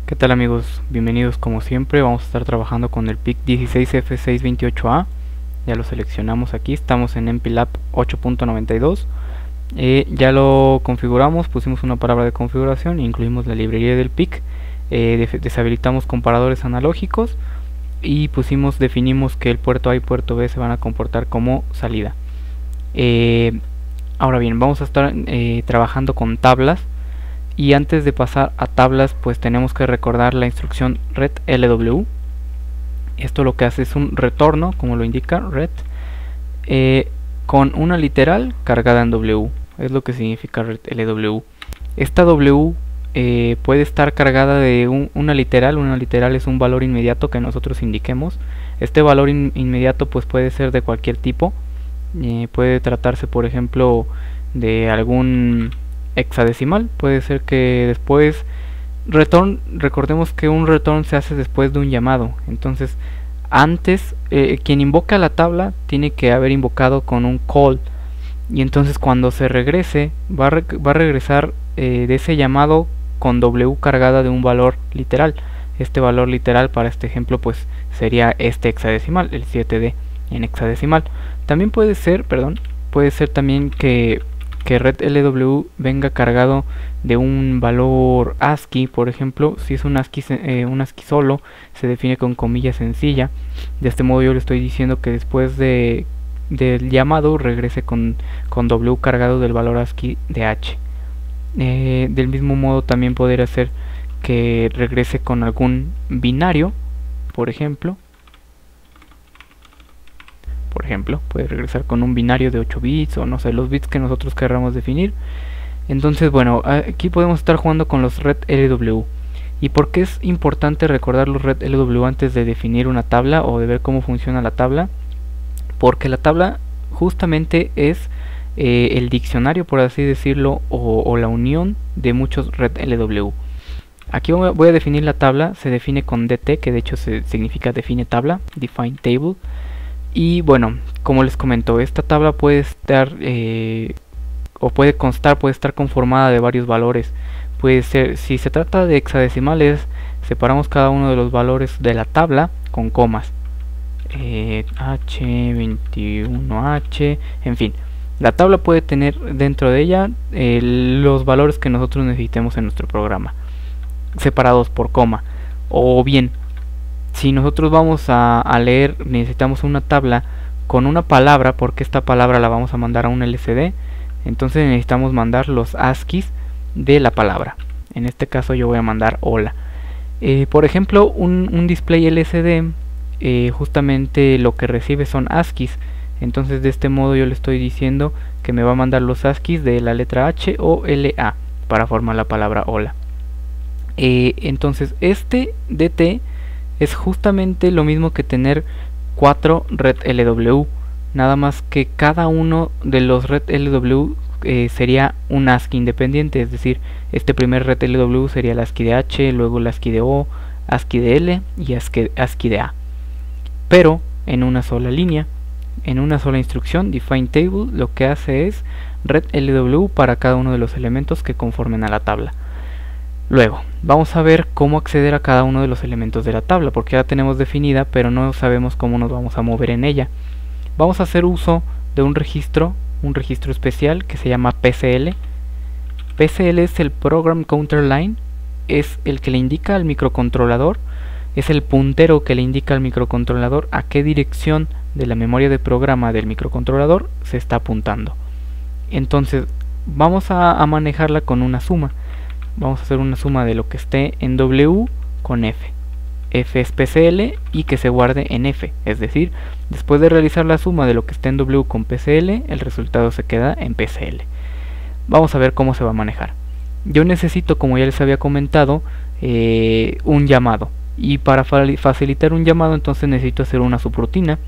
¿Qué tal amigos? Bienvenidos como siempre. Vamos a estar trabajando con el PIC 16F628A. Ya lo seleccionamos aquí, estamos en MPLAB 8.92. Ya lo configuramos, pusimos una palabra de configuración, incluimos la librería del PIC, deshabilitamos comparadores analógicos y definimos que el puerto A y puerto B se van a comportar como salida. Ahora bien, vamos a estar trabajando con tablas. Y antes de pasar a tablas, pues tenemos que recordar la instrucción retlw. Esto lo que hace es un retorno, como lo indica ret, con una literal cargada en w. Es lo que significa retlw. Esta w puede estar cargada de una literal. Una literal es un valor inmediato que nosotros indiquemos. Este valor inmediato pues puede ser de cualquier tipo. Puede tratarse, por ejemplo, de algún hexadecimal. Puede ser que después recordemos que un return se hace después de un llamado. Entonces antes quien invoca la tabla tiene que haber invocado con un call, y entonces cuando se regrese va a regresar de ese llamado con w cargada de un valor literal. Este valor literal para este ejemplo pues sería este hexadecimal, el 7D en hexadecimal. También puede ser también que retlw venga cargado de un valor ASCII. Por ejemplo, si es un ASCII solo, se define con comilla sencilla. De este modo yo le estoy diciendo que después del llamado regrese con w cargado del valor ASCII de h. Del mismo modo también podría ser que regrese con algún binario. Por ejemplo, puede regresar con un binario de 8 bits o no sé, los bits que nosotros querramos definir. Entonces, bueno, aquí podemos estar jugando con los retlw. ¿Y por qué es importante recordar los retlw antes de definir una tabla o de ver cómo funciona la tabla? Porque la tabla justamente es el diccionario, por así decirlo, o la unión de muchos retlw. Aquí voy a definir la tabla. Se define con dt, que de hecho significa define tabla, define table. Y bueno, como les comento, esta tabla puede estar puede estar conformada de varios valores. Puede ser, si se trata de hexadecimales, separamos cada uno de los valores de la tabla con comas. H21H, en fin. La tabla puede tener dentro de ella los valores que nosotros necesitemos en nuestro programa, separados por coma. O bien, si nosotros vamos a leer, necesitamos una tabla con una palabra, porque esta palabra la vamos a mandar a un LCD. Entonces necesitamos mandar los ASCIIs de la palabra. En este caso yo voy a mandar hola. Por ejemplo, un display LCD justamente lo que recibe son ASCIIs. Entonces de este modo yo le estoy diciendo que me va a mandar los ASCIIs de la letra H o LA para formar la palabra hola. Entonces este DT es justamente lo mismo que tener 4 retlw, nada más que cada uno de los retlw sería un ASCII independiente. Es decir, este primer retlw sería el ASCII de H, luego el ASCII de O, ASCII de L y ASCII de A, pero en una sola línea, en una sola instrucción. Define table lo que hace es retlw para cada uno de los elementos que conformen a la tabla. Luego, vamos a ver cómo acceder a cada uno de los elementos de la tabla, porque ya la tenemos definida, pero no sabemos cómo nos vamos a mover en ella. Vamos a hacer uso de un registro especial que se llama PCL. PCL es el Program Counter Line, es el que le indica al microcontrolador, es el puntero que le indica al microcontrolador a qué dirección de la memoria de programa del microcontrolador se está apuntando. Entonces, vamos a manejarla con una suma. Vamos a hacer una suma de lo que esté en W con F. F es PCL y que se guarde en F. Es decir, después de realizar la suma de lo que esté en W con PCL, el resultado se queda en PCL. Vamos a ver cómo se va a manejar. Yo necesito, como ya les había comentado, un llamado. Y para facilitar un llamado, entonces necesito hacer una subrutina.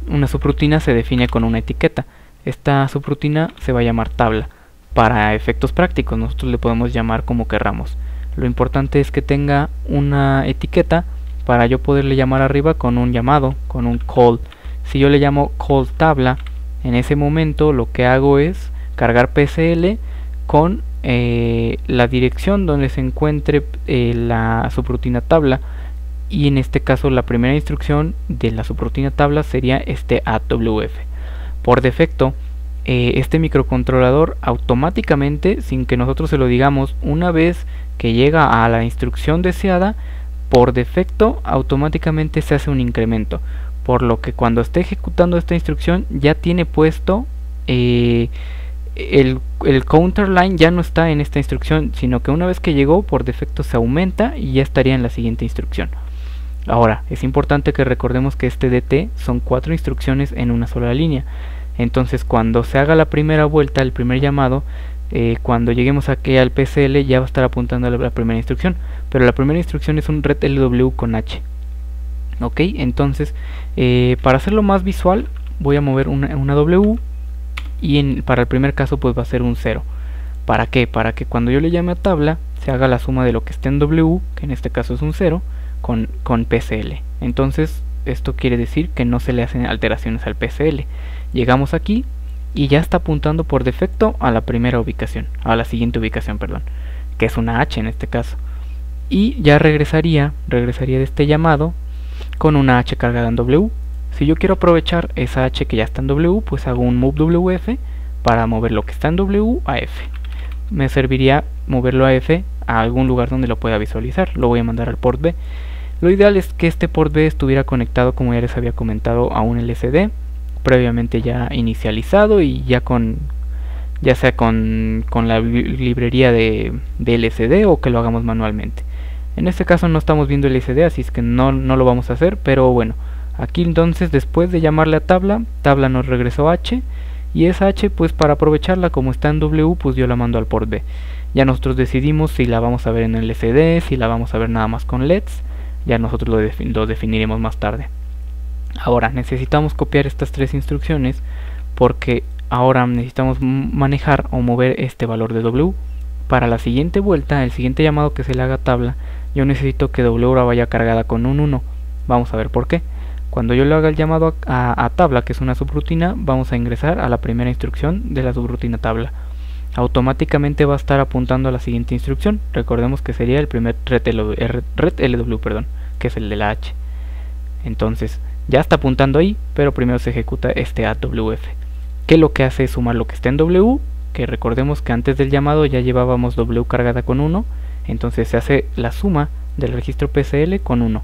Una subrutina se define con una etiqueta. Esta subrutina se va a llamar tabla. Para efectos prácticos nosotros le podemos llamar como querramos. Lo importante es que tenga una etiqueta para yo poderle llamar arriba con un llamado, con un call. Si yo le llamo call tabla, en ese momento lo que hago es cargar PCL con la dirección donde se encuentre la subrutina tabla, y en este caso la primera instrucción de la subrutina tabla sería este AWF. Por defecto, este microcontrolador automáticamente, sin que nosotros se lo digamos, una vez que llega a la instrucción deseada, por defecto automáticamente se hace un incremento, por lo que cuando esté ejecutando esta instrucción ya tiene puesto el counter line, ya no está en esta instrucción, sino que una vez que llegó por defecto se aumenta y ya estaría en la siguiente instrucción. Ahora, es importante que recordemos que este DT son 4 instrucciones en una sola línea. Entonces cuando se haga la primera vuelta, el primer llamado, cuando lleguemos aquí al PCL ya va a estar apuntando a la primera instrucción, pero la primera instrucción es un ret LW con H. Ok, entonces para hacerlo más visual voy a mover una W, y para el primer caso pues va a ser un 0. ¿Para qué? Para que cuando yo le llame a tabla se haga la suma de lo que esté en W, que en este caso es un 0, con PCL. Entonces esto quiere decir que no se le hacen alteraciones al PCL. Llegamos aquí y ya está apuntando por defecto a la primera ubicación, a la siguiente ubicación, perdón, que es una H en este caso. Y ya regresaría de este llamado con una H cargada en W. Si yo quiero aprovechar esa H que ya está en W, pues hago un move WF para mover lo que está en W a F. Me serviría moverlo a F a algún lugar donde lo pueda visualizar. Lo voy a mandar al port B. Lo ideal es que este port B estuviera conectado, como ya les había comentado, a un LCD previamente ya inicializado y ya sea con la librería de LCD, o que lo hagamos manualmente. En este caso no estamos viendo LCD, así es que no lo vamos a hacer, pero bueno, aquí entonces después de llamarle a tabla nos regresó H, y esa H pues para aprovecharla como está en W pues yo la mando al port B. Ya nosotros decidimos si la vamos a ver en LCD, si la vamos a ver nada más con LEDs, ya nosotros lo definiremos más tarde. Ahora necesitamos copiar estas 3 instrucciones porque ahora necesitamos manejar o mover este valor de W. Para la siguiente vuelta, el siguiente llamado que se le haga a tabla, yo necesito que W ahora vaya cargada con un 1. Vamos a ver por qué. Cuando yo le haga el llamado a tabla, que es una subrutina, vamos a ingresar a la primera instrucción de la subrutina tabla. Automáticamente va a estar apuntando a la siguiente instrucción. Recordemos que sería el primer ret LW, perdón, que es el de la H. Entonces ya está apuntando ahí, pero primero se ejecuta este AWF, que lo que hace es sumar lo que está en W, que recordemos que antes del llamado ya llevábamos W cargada con 1, entonces se hace la suma del registro PCL con 1.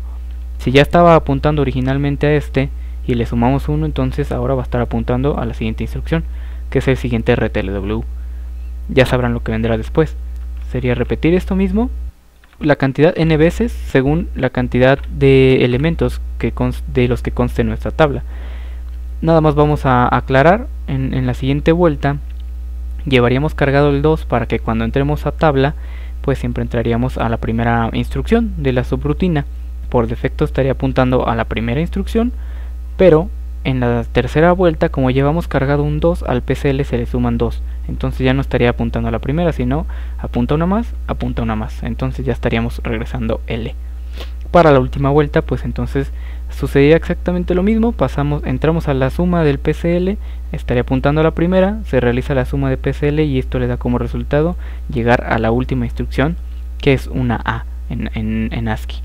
Si ya estaba apuntando originalmente a este y le sumamos 1, entonces ahora va a estar apuntando a la siguiente instrucción, que es el siguiente RTLW. Ya sabrán lo que vendrá después. Sería repetir esto mismo la cantidad n veces según la cantidad de elementos de los que conste nuestra tabla. Nada más vamos a aclarar, en la siguiente vuelta llevaríamos cargado el 2 para que cuando entremos a tabla pues siempre entraríamos a la primera instrucción de la subrutina. Por defecto estaría apuntando a la primera instrucción, pero en la tercera vuelta, como llevamos cargado un 2, al PCL se le suman 2, entonces ya no estaría apuntando a la primera, sino apunta una más, entonces ya estaríamos regresando L. Para la última vuelta pues entonces sucedería exactamente lo mismo, entramos a la suma del PCL, estaría apuntando a la primera, se realiza la suma de PCL y esto le da como resultado llegar a la última instrucción, que es una A en ASCII.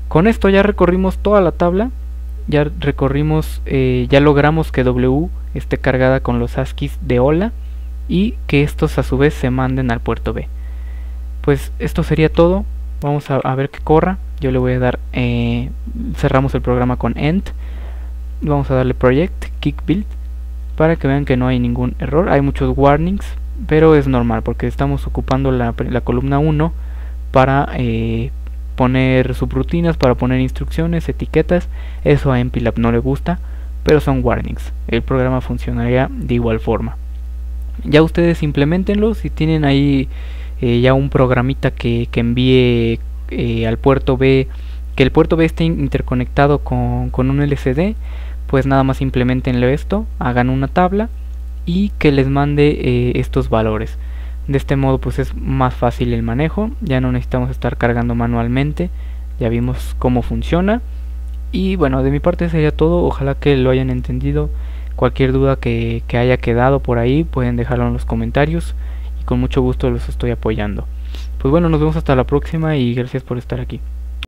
Con esto ya recorrimos toda la tabla, ya logramos que W esté cargada con los ASCIIs de hola y que estos a su vez se manden al puerto B. Pues esto sería todo. Vamos a ver que corra. Yo le voy a dar, cerramos el programa con end, vamos a darle project kick build para que vean que no hay ningún error. Hay muchos warnings, pero es normal porque estamos ocupando la columna 1 para poner subrutinas, para poner instrucciones, etiquetas. Eso a MPLAB no le gusta, pero son warnings. El programa funcionaría de igual forma. Ya ustedes implementenlo. Si tienen ahí ya un programita que envíe al puerto B, que el puerto B esté interconectado con un LCD, pues nada más implementenlo esto, hagan una tabla y que les mande estos valores. De este modo pues es más fácil el manejo, ya no necesitamos estar cargando manualmente, ya vimos cómo funciona. Y bueno, de mi parte sería todo, ojalá que lo hayan entendido. Cualquier duda que haya quedado por ahí pueden dejarlo en los comentarios y con mucho gusto los estoy apoyando. Pues bueno, nos vemos hasta la próxima y gracias por estar aquí.